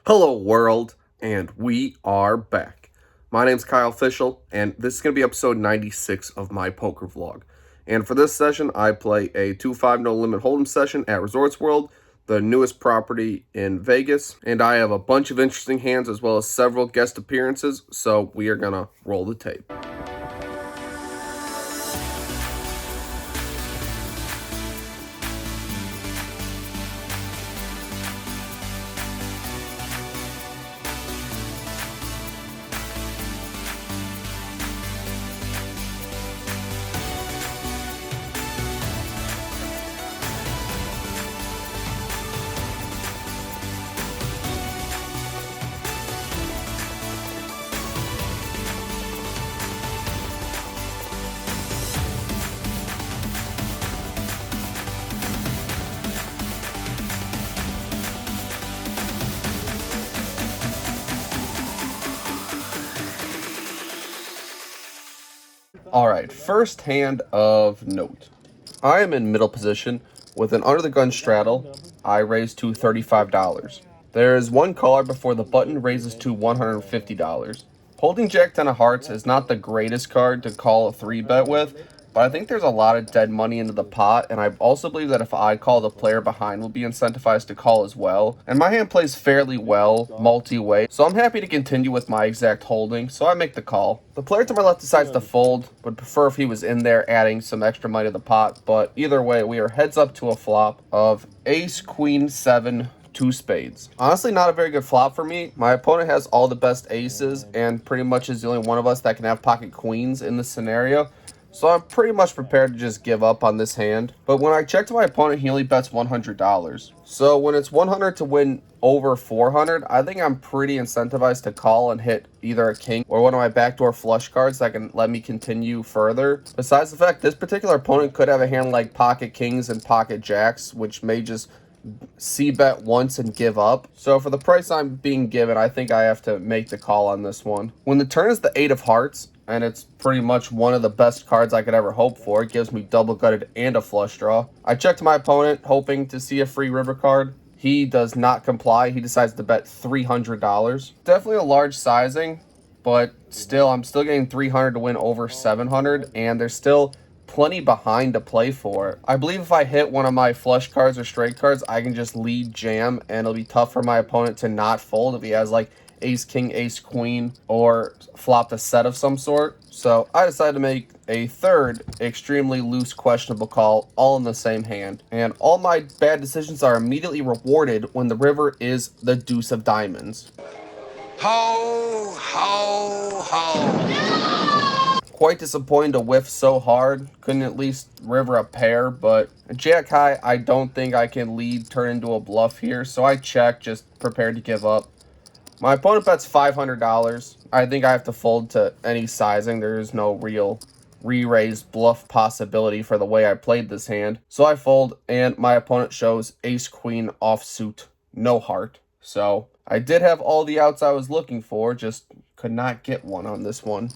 Hello world, and we are back. My name's Kyle Fischl, and this is going to be episode 96 of my poker vlog. And for this session, I play a 2-5 no limit hold'em session at Resorts World, the newest property in Vegas. And I have a bunch of interesting hands as well as several guest appearances, so we are going to roll the tape. Alright, first hand of note. I am in middle position with an under the gun straddle. I raise to $35. There is one caller before the button raises to $150. Holding Jack 10 of hearts is not the greatest card to call a 3-bet with, but I think there's a lot of dead money into the pot, and I also believe that if I call, the player behind will be incentivized to call as well. And my hand plays fairly well multi-way, so I'm happy to continue with my exact holding, so I make the call. The player to my left decides to fold, would prefer if he was in there adding some extra money to the pot, but either way, we are heads up to a flop of ace, queen, 7, 2 spades. Honestly, not a very good flop for me. My opponent has all the best aces and pretty much is the only one of us that can have pocket queens in this scenario. So I'm pretty much prepared to just give up on this hand. But when I check to my opponent, he only bets $100. So when it's 100 to win over 400, I think I'm pretty incentivized to call and hit either a king or one of my backdoor flush cards that can let me continue further. Besides the fact, this particular opponent could have a hand like pocket kings and pocket jacks, which may just c-bet once and give up. So for the price I'm being given, I think I have to make the call on this one. When the turn is the 8 of hearts, and it's pretty much one of the best cards I could ever hope for. It gives me double gutted and a flush draw. I check to my opponent, hoping to see a free river card. He does not comply. He decides to bet $300. Definitely a large sizing, but still, I'm still getting 300 to win over 700, and there's still plenty behind to play for. I believe if I hit one of my flush cards or straight cards, I can just lead jam, and it'll be tough for my opponent to not fold if he has like ace king, ace queen, or flopped a set of some sort. So I decided to make a third extremely loose questionable call, all in the same hand. And all my bad decisions are immediately rewarded when the river is the deuce of diamonds. Ho, ho, ho. Quite disappointed to whiff so hard. Couldn't at least river a pair, but jack high, I don't think I can lead turn into a bluff here. So I check, just prepared to give up. My opponent bets $500. I think I have to fold to any sizing. There is no real re-raise bluff possibility for the way I played this hand. So I fold, and my opponent shows ace-queen offsuit, no heart. So I did have all the outs I was looking for, just could not get one on this one.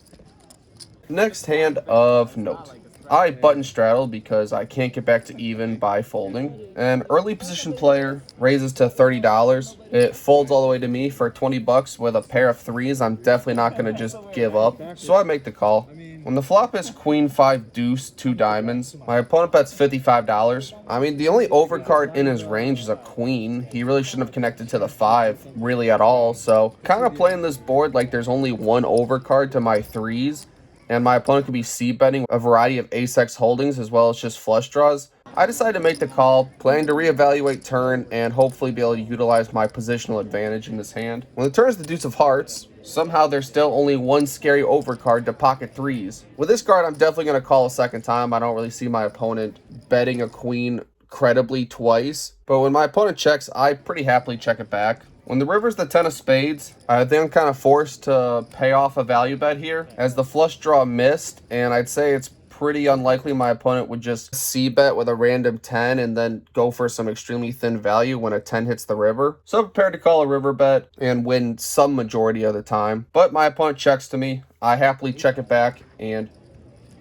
Next hand of note. I button straddle because I can't get back to even by folding. An early position player raises to $30. It folds all the way to me for 20 bucks with a pair of threes. I'm definitely not going to just give up. So I make the call. When the flop is queen 5 deuce 2 diamonds, my opponent bets $55. I mean, the only overcard in his range is a queen. He really shouldn't have connected to the 5 really at all. So kind of playing this board like there's only one overcard to my threes, and my opponent could be c-betting a variety of ace-x holdings as well as just flush draws. I decided to make the call, planning to reevaluate turn and hopefully be able to utilize my positional advantage in this hand. When the turn is the deuce of hearts, somehow there's still only one scary overcard to pocket threes. With this card, I'm definitely going to call a second time. I don't really see my opponent betting a queen credibly twice, but when my opponent checks, I pretty happily check it back. When the river's the 10 of spades, I think I'm kind of forced to pay off a value bet here, as the flush draw missed, and I'd say it's pretty unlikely my opponent would just c-bet with a random 10 and then go for some extremely thin value when a 10 hits the river. So I'm prepared to call a river bet and win some majority of the time. But my opponent checks to me. I happily check it back, and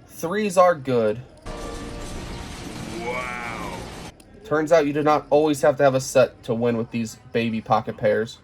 threes are good. Turns out you do not always have to have a set to win with these baby pocket pairs.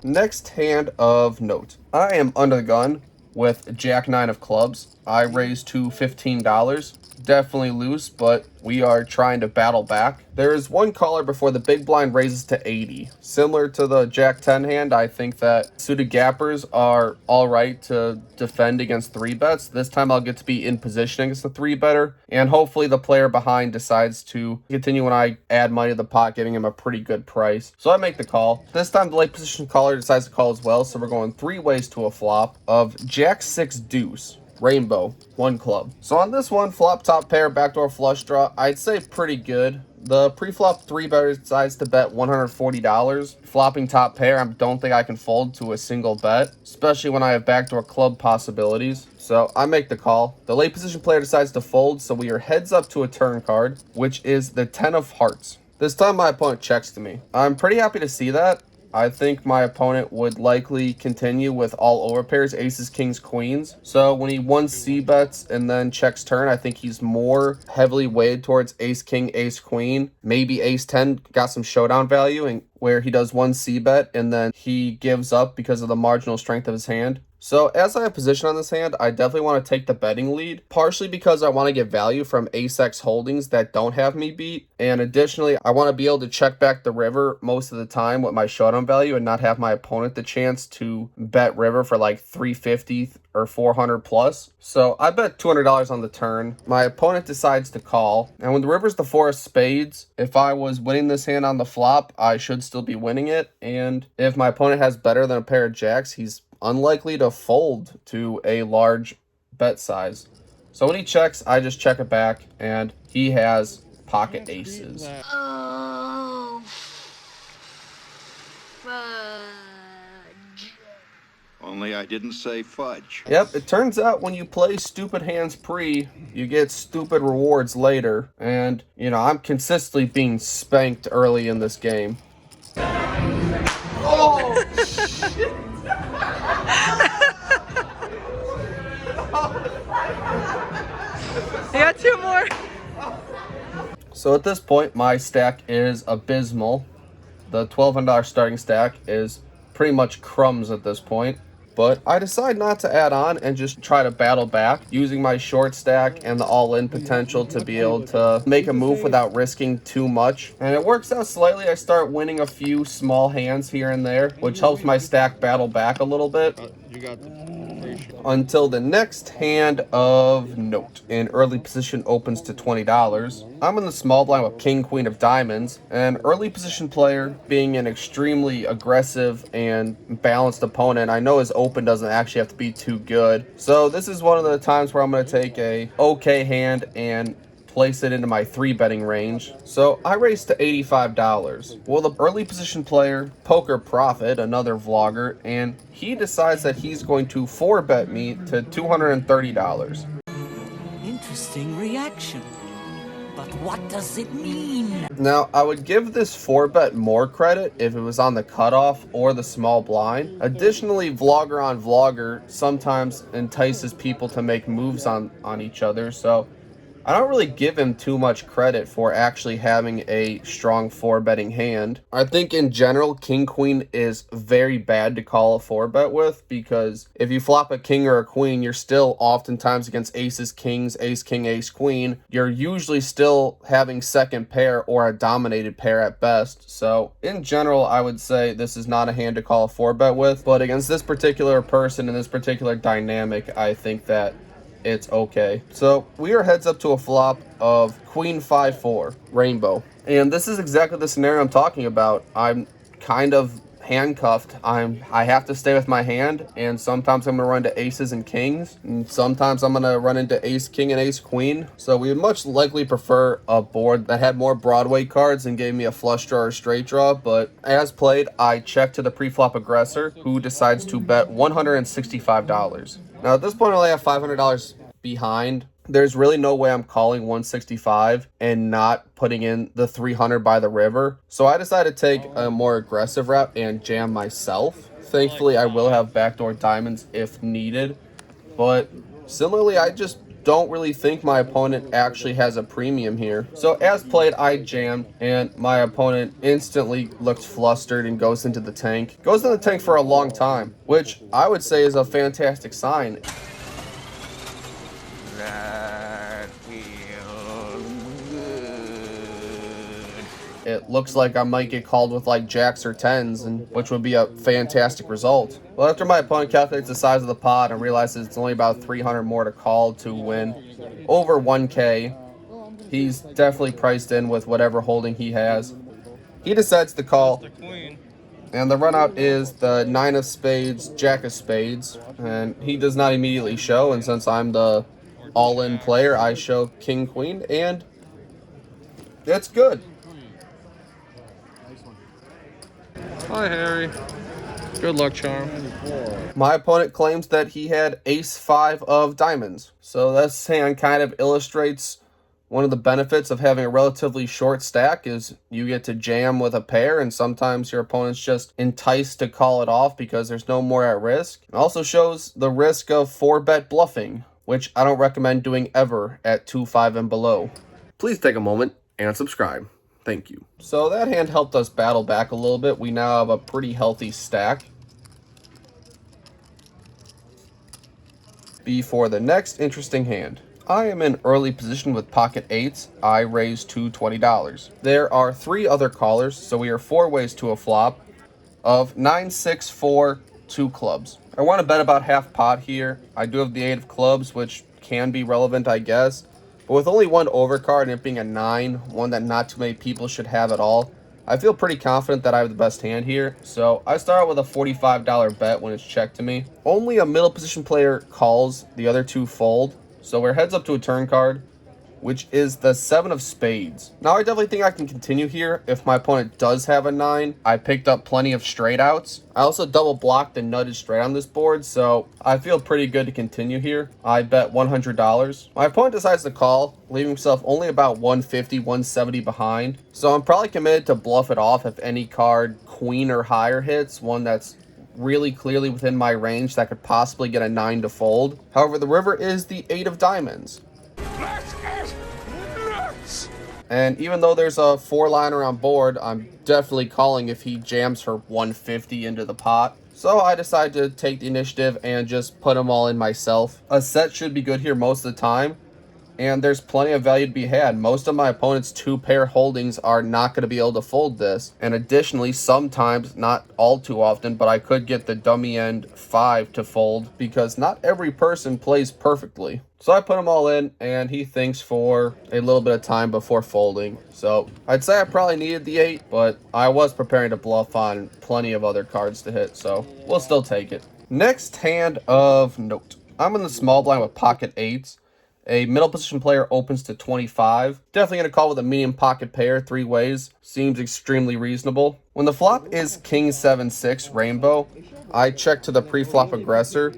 Next hand of note. I am under the gun with Jack 9 of clubs. I raised to $15. Definitely loose, but we are trying to battle back. There is one caller before the big blind raises to 80. Similar to the Jack 10 hand, I think that suited gappers are alright to defend against 3-bets. This time I'll get to be in position against the 3-better, and hopefully the player behind decides to continue when I add money to the pot, giving him a pretty good price. So I make the call. This time the late position caller decides to call as well, so we're going 3 ways to a flop of Jack 6 deuce. Rainbow, 1 club. So on this one, flop top pair, backdoor flush draw, I'd say pretty good. The pre-flop 3-better decides to bet $140. Flopping top pair, I don't think I can fold to a single bet, especially when I have backdoor club possibilities. So I make the call. The late position player decides to fold, so we are heads up to a turn card, which is the 10 of hearts. This time my opponent checks to me. I'm pretty happy to see that. I think my opponent would likely continue with all over pairs, aces, kings, queens. So when he 1C bets and then checks turn, I think he's more heavily weighted towards ace, king, ace, queen. Maybe ace 10 got some showdown value, and where he does 1C bet and then he gives up because of the marginal strength of his hand. So as I have position on this hand, I definitely want to take the betting lead, partially because I want to get value from ace-x holdings that don't have me beat, and additionally, I want to be able to check back the river most of the time with my showdown value and not have my opponent the chance to bet river for like 350 or 400 plus. So I bet $200 on the turn. My opponent decides to call, and when the river's the 4 of spades, if I was winning this hand on the flop, I should still be winning it, and if my opponent has better than a pair of jacks, he's unlikely to fold to a large bet size. So when he checks, I just check it back, and he has pocket aces. Oh, fudge. Only I didn't say fudge. Yep, it turns out when you play stupid hands pre, you get stupid rewards later. And, you know, I'm consistently being spanked early in this game. Oh, shit! You got 2 more. So at this point, my stack is abysmal. The $1,200 starting stack is pretty much crumbs at this point. But I decide not to add on and just try to battle back, using my short stack and the all-in potential to be able to make a move without risking too much. And it works out slightly. I start winning a few small hands here and there, which helps my stack battle back a little bit. Until the next hand of note. An early position opens to $20. I'm in the small blind with king, queen of diamonds. An early position player, being an extremely aggressive and balanced opponent, I know his open doesn't actually have to be too good. So this is one of the times where I'm going to take a okay hand and place it into my 3-betting range. So I raised to $85. Well, the early position player, Poker Prophet, another vlogger, and he decides that he's going to 4-bet me to $230. Interesting reaction. But what does it mean? Now, I would give this 4-bet more credit if it was on the cutoff or the small blind. Additionally, vlogger on vlogger sometimes entices people to make moves on each other, so I don't really give him too much credit for actually having a strong 4-betting hand. I think in general, king queen is very bad to call a 4-bet with, because if you flop a king or a queen, you're still oftentimes against aces, kings, ace, king, ace, queen. You're usually still having second pair or a dominated pair at best. So in general, I would say this is not a hand to call a 4-bet with, but against this particular person and this particular dynamic, I think that it's okay. So we are heads up to a flop of queen 5-4 rainbow, and this is exactly the scenario I'm talking about. I'm kind of handcuffed. I have to stay with my hand, and sometimes I'm gonna run to aces and kings, and sometimes I'm gonna run into ace king and ace queen. So we would much likely prefer a board that had more Broadway cards and gave me a flush draw or straight draw. But as played, I check to the pre-flop aggressor, who decides to bet $165. Now at this point, I only have $500 behind. There's really no way I'm calling 165 and not putting in the 300 by the river. So I decided to take a more aggressive route and jam myself. Thankfully, I will have backdoor diamonds if needed. But similarly, I just don't really think my opponent actually has a premium here. So as played, I jammed, and my opponent instantly looked flustered and goes into the tank. Goes in the tank for a long time, which I would say is a fantastic sign. That feels good. It looks like I might get called with like jacks or tens, and which would be a fantastic result. Well, after my opponent calculates the size of the pot and realizes it's only about 300 more to call to win over 1K, he's definitely priced in with whatever holding he has. He decides to call, and the run out is the 9 of spades, jack of spades, and he does not immediately show, and since I'm the all-in player, I show king, queen, and it's good. Hi, Harry. Good luck, charm. My opponent claims that he had ace-5 of diamonds. So this hand kind of illustrates one of the benefits of having a relatively short stack is you get to jam with a pair, and sometimes your opponent's just enticed to call it off because there's no more at risk. It also shows the risk of 4-bet bluffing, which I don't recommend doing ever at 2-5 and below. Please take a moment and subscribe. Thank you. So that hand helped us battle back a little bit. We now have a pretty healthy stack. Before the next interesting hand. I am in early position with pocket eights. I raised to $20. There are 3 other callers, so we are 4 ways to a flop of 9, 6, 4, 2 clubs. I want to bet about half pot here. I do have the 8 of clubs, which can be relevant, I guess. But with only 1 overcard and it being a 9, one that not too many people should have at all, I feel pretty confident that I have the best hand here. So I start out with a $45 bet when it's checked to me. Only a middle position player calls, the other 2 fold. So we're heads up to a turn card, which is the 7 of spades. Now I definitely think I can continue here if my opponent does have a 9. I picked up plenty of straight outs. I also double blocked and nutted straight on this board, so I feel pretty good to continue here. I bet $100. My opponent decides to call, leaving himself only about 150, 170 behind. So I'm probably committed to bluff it off if any card queen or higher hits, one that's really clearly within my range that could possibly get a 9 to fold. However, the river is the 8 of diamonds. And even though there's a 4-liner on board, I'm definitely calling if he jams for 150 into the pot. So I decided to take the initiative and just put them all in myself. A set should be good here most of the time, and there's plenty of value to be had. Most of my opponent's 2-pair holdings are not going to be able to fold this. And additionally, sometimes, not all too often, but I could get the dummy end 5 to fold because not every person plays perfectly. So I put them all in, and he thinks for a little bit of time before folding. So I'd say I probably needed the 8, but I was preparing to bluff on plenty of other cards to hit, so we'll still take it. Next hand of note. I'm in the small blind with pocket 8s. A middle position player opens to 25. Definitely going to call with a medium pocket pair 3 ways. Seems extremely reasonable. When the flop is king 7-6 rainbow, I check to the pre-flop aggressor,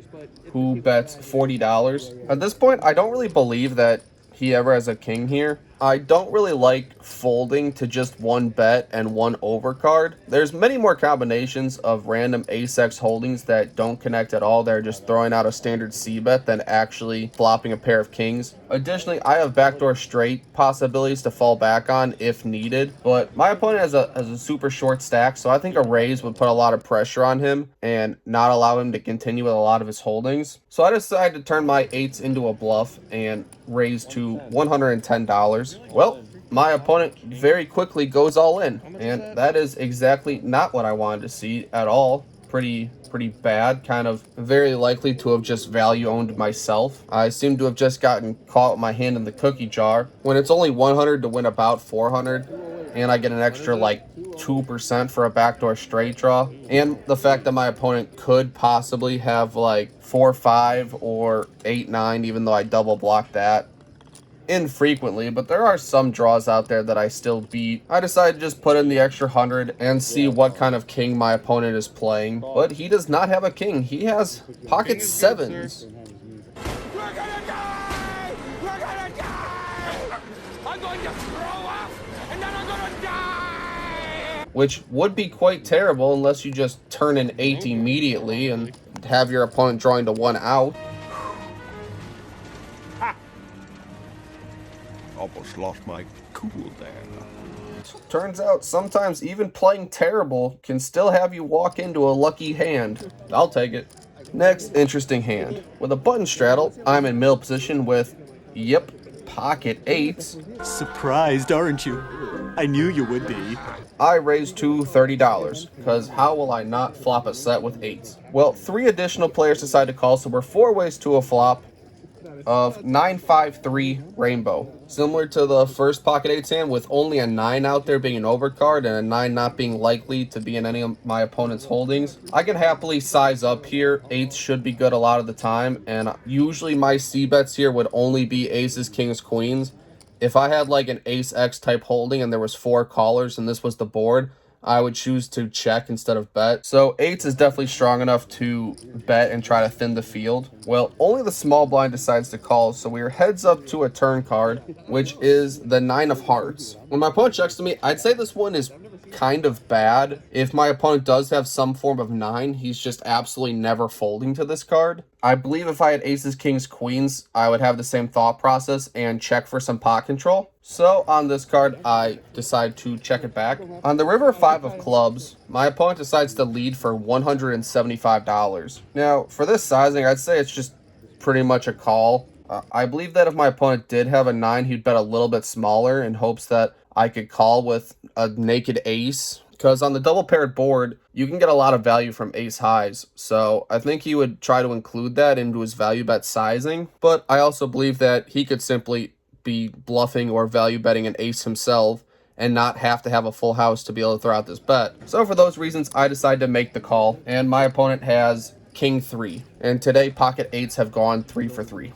who bets $40. At this point, I don't really believe that he ever has a king here. I don't really like folding to just 1 bet and 1 overcard. There's many more combinations of random ace-x holdings that don't connect at all. They're just throwing out a standard c-bet than actually flopping a pair of kings. Additionally, I have backdoor straight possibilities to fall back on if needed, but my opponent has a super short stack, so I think a raise would put a lot of pressure on him and not allow him to continue with a lot of his holdings. So I decided to turn my 8s into a bluff and raise to $110. Well, my opponent very quickly goes all in, and that is exactly not what I wanted to see at all. Pretty bad, kind of very likely to have just value owned myself. I seem to have just gotten caught with my hand in the cookie jar when it's only 100 to win about 400, and I get an extra like 2% for a backdoor straight draw. And the fact that my opponent could possibly have like 4-5 or 8-9, even though I double blocked that infrequently, but there are some draws out there that I still beat. I decided to just put in the extra 100 and see what kind of king my opponent is playing, but he does not have a king. He has pocket 7s. We're gonna die! We're gonna die! I'm going to throw up, and then I'm gonna die! Which would be quite terrible unless you just turn an 8 immediately and have your opponent drawing to 1 out. almost lost my cool there. Turns out sometimes even playing terrible can still have you walk into a lucky hand. I'll take it. Next interesting hand. With a button straddle, I'm in middle position with, yep, pocket eights. Surprised, aren't you? I knew you would be. I raised to $30, because how will I not flop a set with eights? Well, 3 additional players decide to call, so we're 4 ways to a flop of 9-5-3 rainbow. Similar to the first pocket eights hand, with only a 9 out there being an overcard and a 9 not being likely to be in any of my opponent's holdings. I can happily size up here. Eights should be good a lot of the time, and usually my C bets here would only be aces, kings, queens. If I had like an ace X type holding and there was 4 callers and this was the board, I would choose to check instead of bet. So eights is definitely strong enough to bet and try to thin the field. Well, only the small blind decides to call, so we are heads up to a turn card, which is the 9 of hearts. When my opponent checks to me, I'd say this one is kind of bad. If my opponent does have some form of 9, he's just absolutely never folding to this card. I believe if I had aces, kings, queens, I would have the same thought process and check for some pot control. So on this card, I decide to check it back. On the river 5 of clubs, my opponent decides to lead for $175. Now, for this sizing, I'd say it's just pretty much a call. I believe that if my opponent did have a 9, he'd bet a little bit smaller in hopes that I could call with a naked ace. Because on the double paired board, you can get a lot of value from ace highs. So I think he would try to include that into his value bet sizing. But I also believe that he could simply be bluffing or value betting an ace himself and not have to have a full house to be able to throw out this bet. So for those reasons, I decided to make the call. And my opponent has king 3. And today, pocket eights have gone 3 for 3.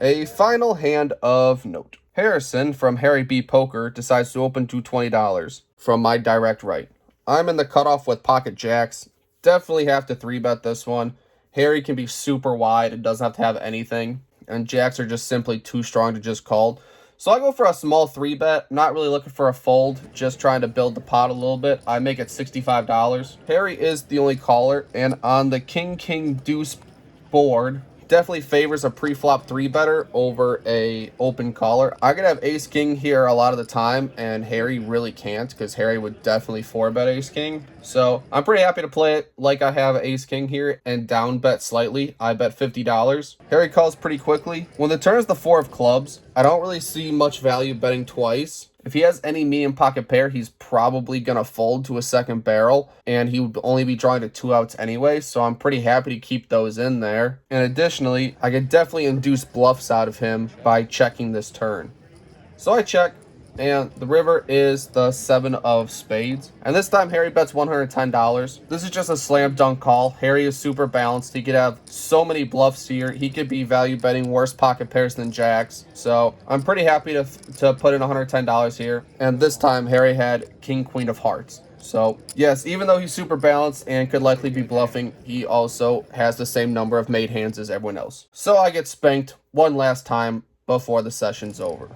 A final hand of note. Harrison from Harry B. Poker decides to open to $20 from my direct right. I'm in the cutoff with pocket jacks. Definitely have to 3-bet this one. Harry can be super wide and doesn't have to have anything. And jacks are just simply too strong to just call. So I go for a small 3-bet. Not really looking for a fold. Just trying to build the pot a little bit. I make it $65. Harry is the only caller. And on the king deuce board, definitely favors a pre-flop 3-better over a open caller. I could have ace king here a lot of the time, and Harry really can't, because Harry would definitely 4-bet ace king. So I'm pretty happy to play it like I have ace king here and down bet slightly. I bet $50. Harry calls pretty quickly. When the turn is the 4 of clubs, I don't really see much value betting twice. If he has any medium pocket pair, he's probably going to fold to a second barrel, and he would only be drawing to 2 outs anyway, so I'm pretty happy to keep those in there. And additionally, I could definitely induce bluffs out of him by checking this turn. So I check, and the river is the 7 of spades. And this time, Harry bets $110. This is just a slam dunk call. Harry is super balanced. He could have so many bluffs here. He could be value betting worse pocket pairs than jacks. So I'm pretty happy to put in $110 here. And this time, Harry had king, queen of hearts. So yes, even though he's super balanced and could likely be bluffing, he also has the same number of made hands as everyone else. So I get spanked one last time before the session's over.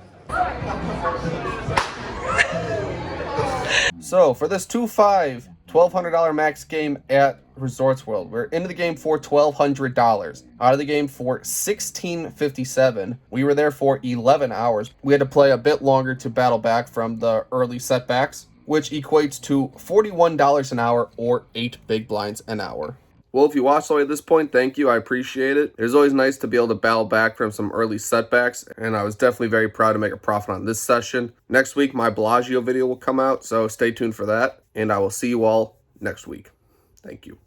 So for this 2-5 $1,200 max game at Resorts World, we're into the game for $1,200. Out of the game for $1,657. We were there for 11 hours. We had to play a bit longer to battle back from the early setbacks, which equates to $41 an hour or 8 big blinds an hour. Well, if you watched all the way to this point, thank you. I appreciate it. It was always nice to be able to battle back from some early setbacks, and I was definitely very proud to make a profit on this session. Next week, my Bellagio video will come out, so stay tuned for that, and I will see you all next week. Thank you.